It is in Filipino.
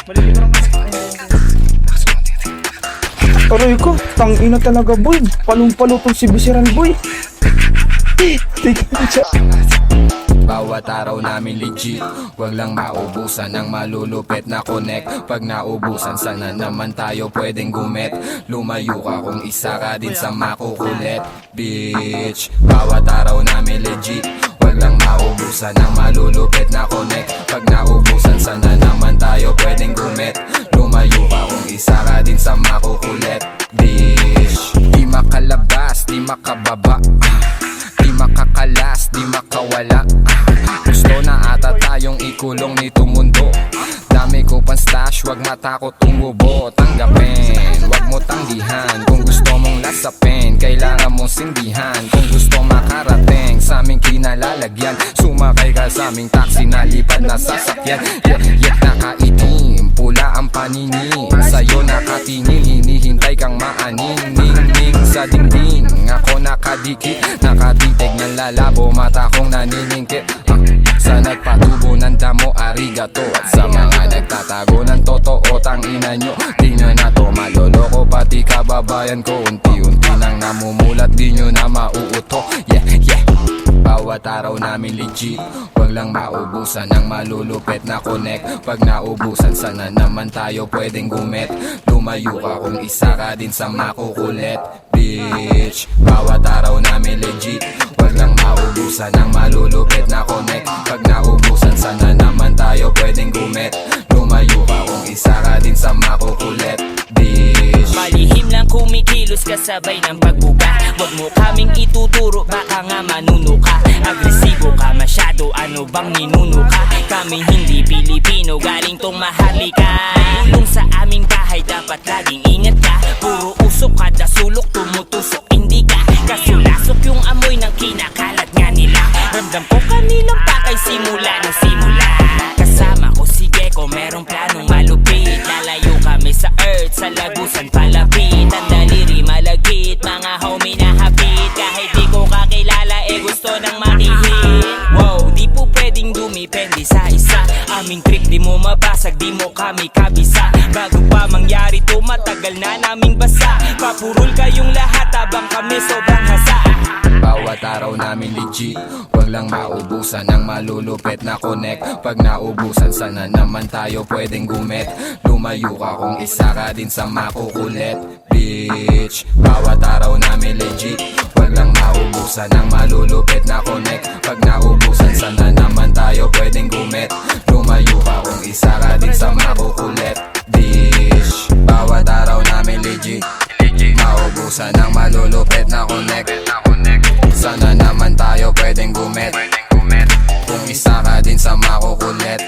Aray ko, tangina talaga boy. Palong-palo tong si Bisiran boy. Bawat araw namin legit, wag lang maubusan ng malulupit na connect. Pag naubusan, sana naman tayo pwedeng gumet. Lumayo ka kung isa ka din sa makukulit, bitch. Bawat araw namin legit, wag lang maubusan ng malulupit na connect. Pag naubusan, sana naman tayo pwedeng gumet. Lumayo ka kung isa ka din sa makukulit, bitch. Di makalabas, di makababa, di makakalas, di makawala. Gusto na ata tayong ikulong nito mundo. Dami ko pang stash, wag matakot tumubo. Tanggapin, wag mo tanggihan. Kung gusto mong lasapin, kailangan mong sindihan. Kung gusto makarating sa aming kinalalagyan, sumakay ka sa aming taxi na lipad na sasakyan. Yet nakaitim, pula ang paningin. Sa'yo nakatingin, hinihintay kang maaning. Ning-ning sa dingding, ako nakadikit, nakatitig ng lalabo, mata kong naniningkit. Sa nagpatubo ng damo, arigato. At sa mga nagtatago ng totoo, tangina nyo, di nyo na to maloloko. Pati kababayan ko, unti-unti nang namumulat, di nyo na mauuto. Yeah, yeah. Bawat araw namin legit, wag lang maubusan ng malulupit na connect. Pag naubusan, sana naman tayo pwedeng gumet. Lumayo ka kung isa ka din sa makukulit, bitch. Bawat araw namin legit, wag lang maubusan ng malulupit na connect. Pag naubusan, sana naman tayo pwedeng gumet. Lumayo ka kung isa ka din sa makukulit, bitch. Malihim lang kumikilos kasabay ng pagbuka. Wag mo kaming ituturo, baka nga manuno ka. Agresibo ka masyado, ano bang ninuno ka? Kami hindi Pilipino, galing tong Maharlika. Ulong sa aming bahay, dapat laging ingat ka. Puro usok kada sulok, tumutusok hindi ka. Kasulasok yung amoy ng kinakalat nga nila. Ramdam ko kanilang pakay simula ng simula. Kasama ko si Gecko, merong planong malupit. Lalayo kami sa earth, sa lagusan palapit. Ang daliri malagit, mga homie na hapit. Kahit di ko kakilala, gusto nang makihit. Wow, di po pwedeng dumipende sa isa. Aming trick di mo mabasag, di mo kami kabisa. Bago pa mangyari to, matagal na naming basa. Papurol kayong lahat habang kami sobrang hasa. Bawat araw namin legit, wag lang maubusan ng malulupit na connect. Pag naubusan, sana naman tayo pwedeng gumet. Lumayo ka kung isa ka din sa makukulit, bitch. Bawat araw namin legit, wag lang maubusan ng malulupit na connect. Pag naubusan, sana naman tayo pwedeng gumet. Lumayo ka kung isa ka din sa makukulit, bitch. Bawat araw namin legit, maubusan ng malulupit na connect. Sana naman tayo pwedeng gumet. Kung isa ka din sa makukulit,